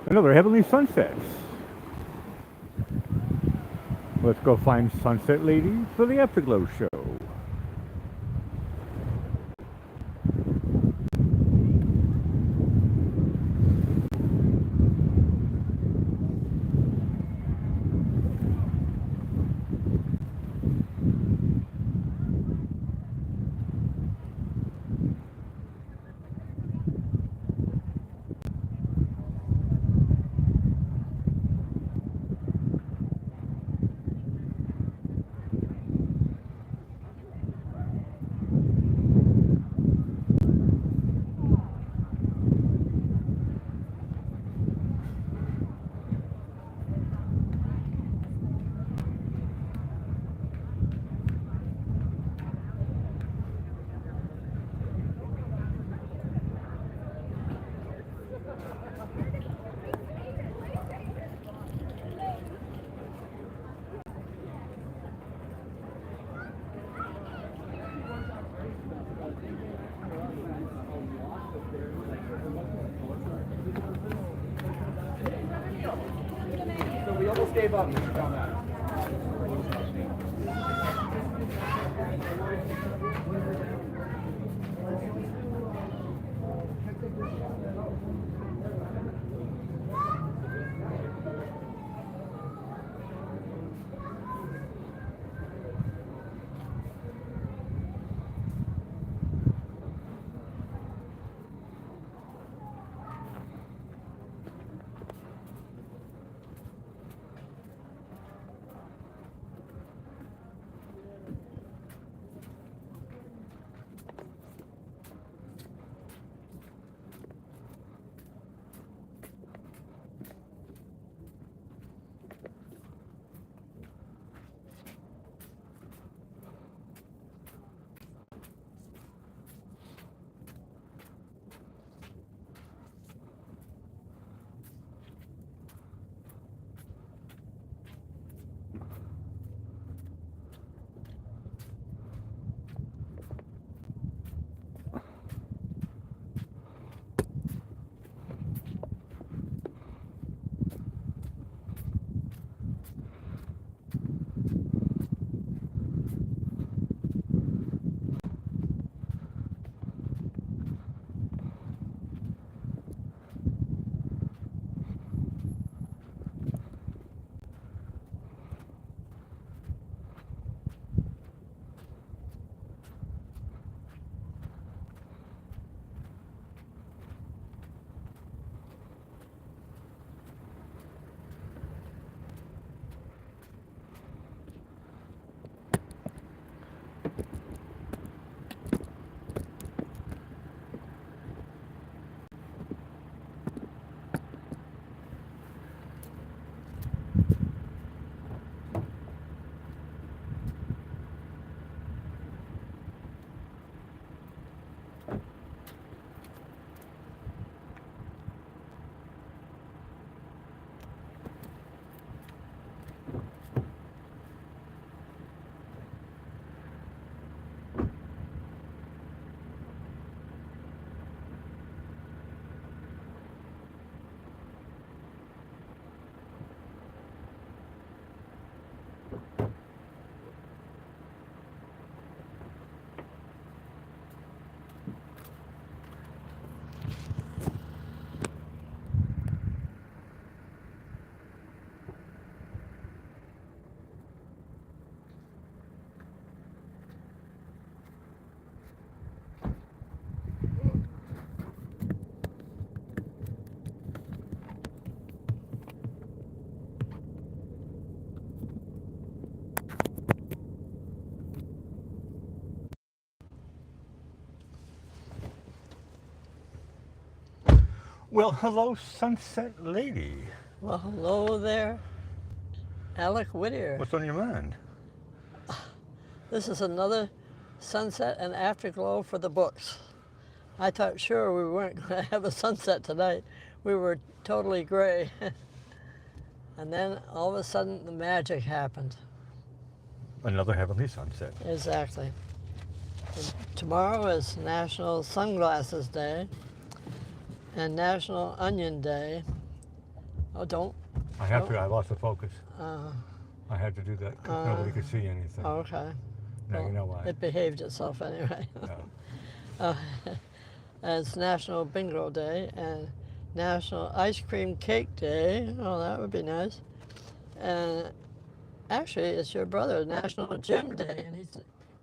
Another heavenly sunsets. Let's go find Sunset Lady for the Afterglow Show. We almost gave up. Well, hello, Sunset Lady. Well, hello there, Alec Whittier. What's on your mind? This is another sunset and afterglow for the books. I thought sure we weren't going to have a sunset tonight. We were totally gray. And then all of a sudden the magic happened. Another heavenly sunset. Exactly. And tomorrow is National Sunglasses Day and National Onion Day. Oh, don't. I have to. I lost the focus. Uh, I had to do that 'cause nobody could see anything. okay. Now Well, you know why. It behaved itself anyway. No. It's National Bingo Day and National Ice Cream Cake Day. Oh, that would be nice. And actually, it's your brother, National Gym Day, and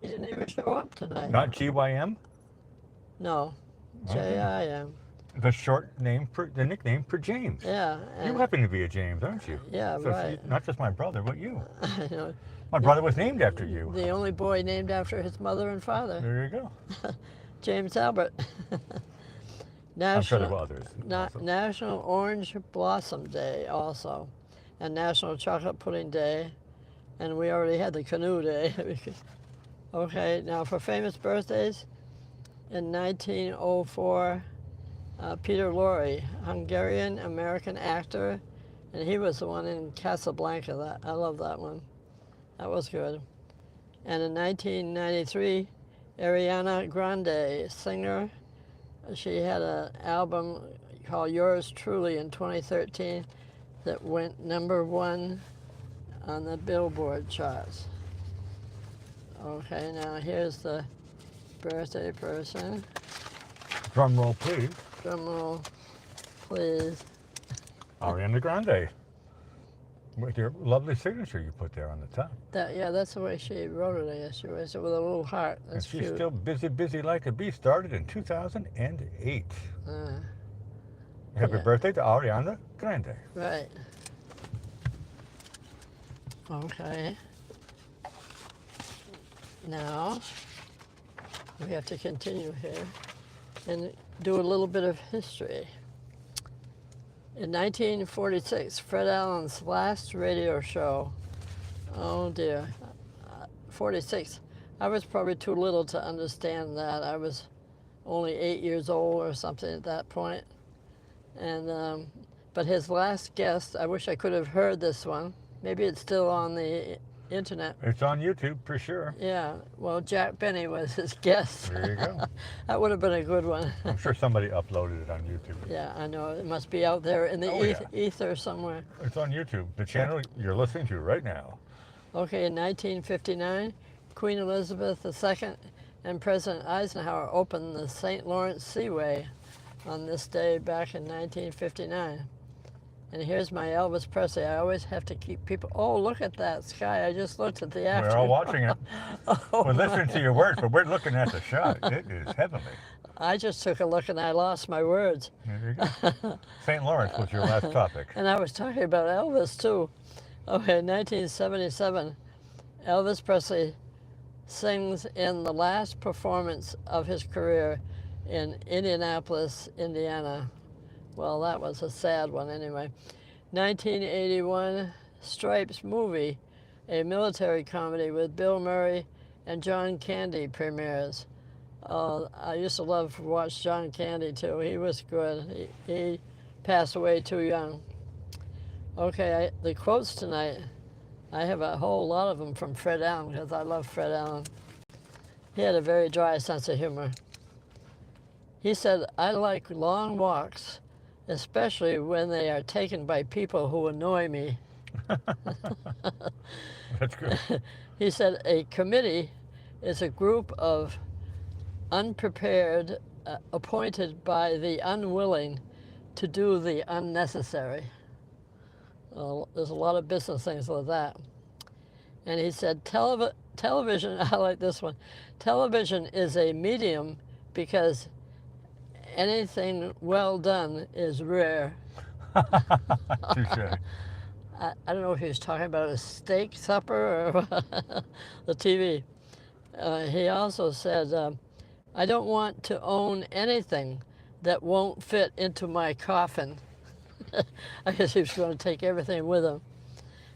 he didn't even show up tonight. Not GYM? No, JIM. The short name for the nickname for James. Yeah. You happen to be a James, aren't you? Yeah, So right. not just my brother, but you. You know, My brother was named after you. the only boy named after his mother and father, There you go. James Albert. I'm sure there were others. also. National Orange Blossom Day also, and National Chocolate Pudding Day, and we already had the Canoe Day. Okay, now for famous birthdays, in 1904, Peter Lorre, Hungarian-American actor, and he was the one in Casablanca. I love that one. That was good. And in 1993, Ariana Grande, singer, she had an album called Yours Truly in 2013 that went #1 on the Billboard charts. Okay, now here's the birthday person. Drum roll, please. Drum roll, please. Ariana Grande. With your lovely signature you put there on the top. That's the way she wrote it, I guess. She wrote it with a little heart. That's and she's cute. still busy like a bee. Started in 2008. Happy Yeah. birthday to Ariana Grande. Right. Okay. Now, we have to continue here and do a little bit of history. In 1946, Fred Allen's last radio show, oh dear, 46. I was probably too little to understand that. I was only 8 years old or something at that point. And, but his last guest, I wish I could have heard this one. Maybe it's still on the internet. It's on YouTube for sure. Yeah, well, Jack Benny was his guest. There you go. That would have been a good one. I'm sure somebody uploaded it on YouTube. Yeah, I know. It must be out there in the ether somewhere. It's on YouTube, the channel you're listening to right now. Okay, in 1959, Queen Elizabeth II and President Eisenhower opened the St. Lawrence Seaway on this day back in 1959. And here's my Elvis Presley. I always have to keep people, oh, look at that sky. I just looked at the afternoon. We're all watching it. We're listening to your words, but we're looking at the shot. It is heavenly. I just took a look and I lost my words. There you go. St. Lawrence was your last topic. And I was talking about Elvis, too. Okay, 1977, Elvis Presley sings in the last performance of his career in Indianapolis, Indiana. Well, that was a sad one anyway. 1981, Stripes movie, a military comedy with Bill Murray and John Candy premieres. I used to love to watch John Candy too. He was good. He passed away too young. Okay, the quotes tonight, I have a whole lot of them from Fred Allen because I love Fred Allen. He had a very dry sense of humor. He said, I like long walks, especially when they are taken by people who annoy me. That's good. He said, a committee is a group of unprepared, appointed by the unwilling to do the unnecessary. There's a lot of business things like that. And he said, television, I like this one, television is a medium because anything well done is rare. Touché. I don't know if he was talking about a steak supper or the TV. He also said, I don't want to own anything that won't fit into my coffin. I guess he was going to take everything with him.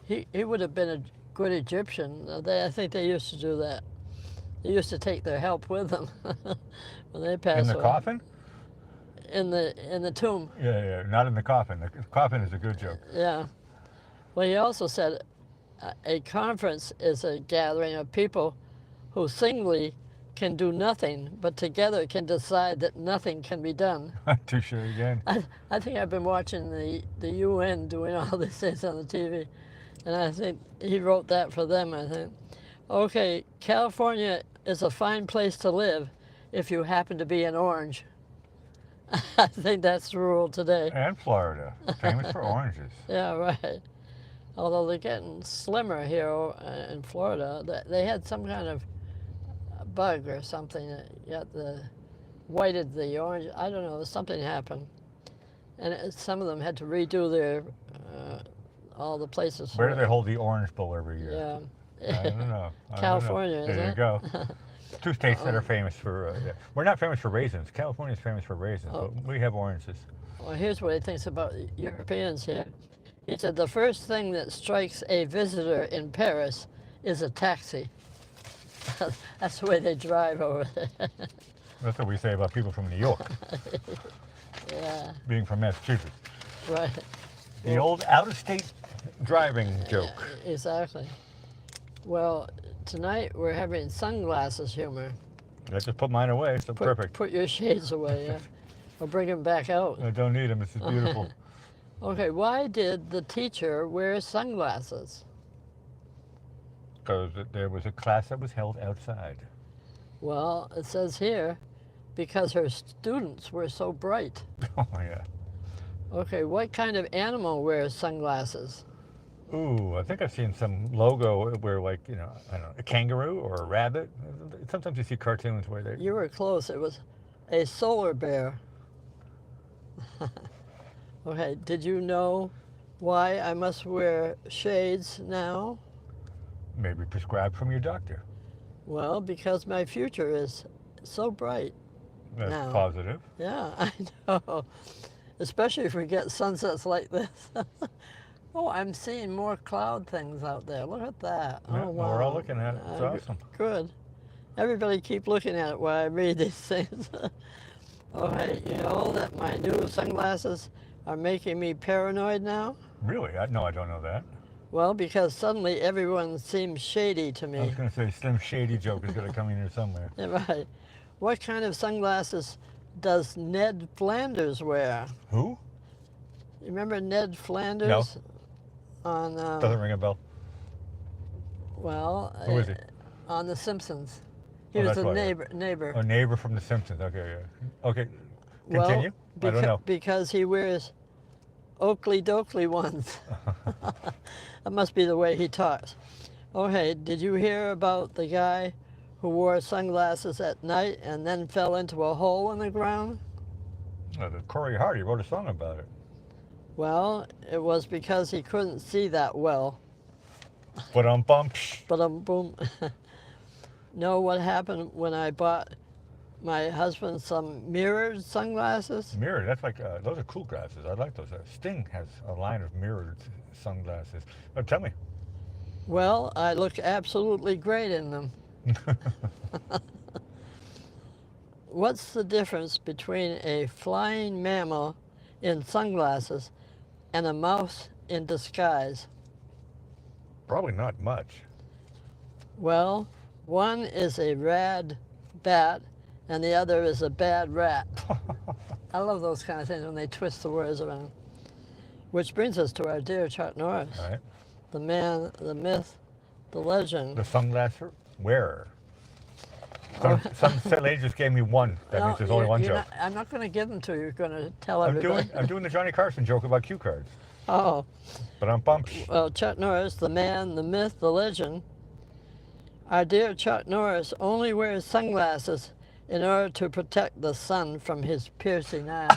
He would have been a good Egyptian. I think they used to do that. They used to take their help with them when they passed away. In the coffin? In the tomb. Yeah, not in the coffin. The coffin is a good joke. Yeah. Well, he also said a conference is a gathering of people who singly can do nothing, but together can decide that nothing can be done. Touche again. I think I've been watching the UN doing all these things on the TV, and I think he wrote that for them, I think. Okay, California is a fine place to live if you happen to be an orange. I think that's the rule today. And Florida, famous for oranges. Yeah, right. Although they're getting slimmer here in Florida. They had some kind of bug or something that got whited the orange. I don't know, something happened. And some of them had to redo their, all the places. Where do they hold the Orange Bowl every year? Yeah. I don't know. California, isn't There you it? go. Two states that are famous for, we're not famous for raisins. California's famous for raisins, but we have oranges. Well, here's what he thinks about Europeans here. He said, the first thing that strikes a visitor in Paris is a taxi. That's the way they drive over there. That's what we say about people from New York, Yeah, being from Massachusetts. right. The old out-of-state driving joke. Exactly. Well, tonight we're having sunglasses humor. I just put mine away, so perfect. Put your shades away, yeah. Or bring them back out. I don't need them, this is beautiful. Okay, why did the teacher wear sunglasses? Because there was a class that was held outside. Well, it says here, because her students were so bright. Oh, yeah. Okay, what kind of animal wears sunglasses? Ooh, I think I've seen some logo where, like, I don't know, a kangaroo or a rabbit. Sometimes you see cartoons where they... You were close. It was a solar bear. Okay, did you know why I must wear shades now? Maybe prescribed from your doctor. Well, because my future is so bright. That's now. positive. Yeah, I know. Especially if we get sunsets like this. Oh, I'm seeing more cloud things out there. Look at that. Yeah, Oh, wow. we're all looking at it. It's awesome. Good. Everybody keep looking at it while I read these things. Okay, you know that my new sunglasses are making me paranoid now? Really? No, I don't know that. Well, because suddenly everyone seems shady to I me. was going to say Slim Shady joke is going to come in here somewhere. Yeah, right. What kind of sunglasses does Ned Flanders wear? Who? You remember Ned Flanders? No. On Doesn't ring a bell. well, Who is he? on The Simpsons. He Oh, was that's a why. neighbor. A neighbor from The Simpsons. Okay, yeah. Okay, continue. Well, I don't know. because he wears Oakley Dokley ones. That must be the way he talks. Okay, did you hear about the guy who wore sunglasses at night and then fell into a hole in the ground? Corey Hardy wrote a song about it. Well, it was because he couldn't see that well. But bump. But boom. Know what happened when I bought my husband some mirrored sunglasses? Mirrored, that's like, those are cool glasses. I like those. Sting has a line of mirrored sunglasses. Oh, tell me. Well, I look absolutely great in them. What's the difference between a flying mammal in sunglasses and a mouse in disguise? Probably not much. Well, one is a rad bat and the other is a bad rat. I love those kind of things when they twist the words around. Which brings us to our dear Chuck Norris. All right. The man, the myth, the legend. The sunglass wearer. Sunset Lady just gave me one. That means there's only one joke. I'm not going to give them to you. You're going to tell I'm everybody. doing the Johnny Carson joke about cue cards. Oh. But bump. Well, Chuck Norris, the man, the myth, the legend. Our dear Chuck Norris only wears sunglasses in order to protect the sun from his piercing eyes.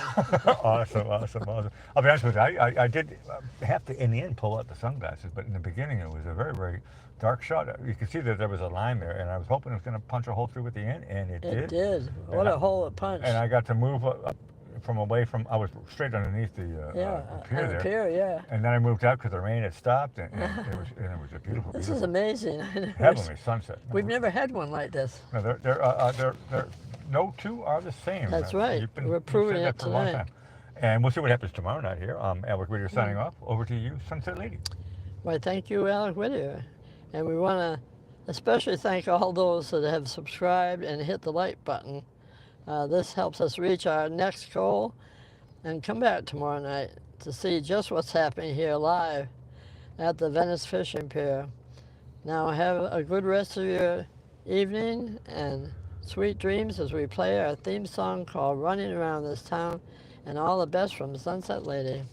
Awesome. I'll be honest with you, I did have to, in the end, pull out the sunglasses, but in the beginning it was a very, very dark shot. You could see that there was a line there, and I was hoping it was going to punch a hole through at the end, and it did. It did. What a hole it punched. And I got to move up from away from, I was straight underneath the pier there. Pier, yeah. And then I moved out because the rain had stopped, and it was a beautiful, This beautiful is amazing. heavenly sunset. We've never had one like this. No, no two are the same. That's right. We're proving you've said it that for a long tonight. time. And we'll see what happens tomorrow night here. Alec Whittier signing off. Over to you, Sunset Lady. Why, thank you, Alec Whittier. And we want to Especially thank all those that have subscribed and hit the like button. This helps us reach our next goal, and come back tomorrow night to see just what's happening here live at the Venice Fishing Pier. Now have a good rest of your evening and sweet dreams as we play our theme song called Running Around This Town, and all the best from Sunset Lady.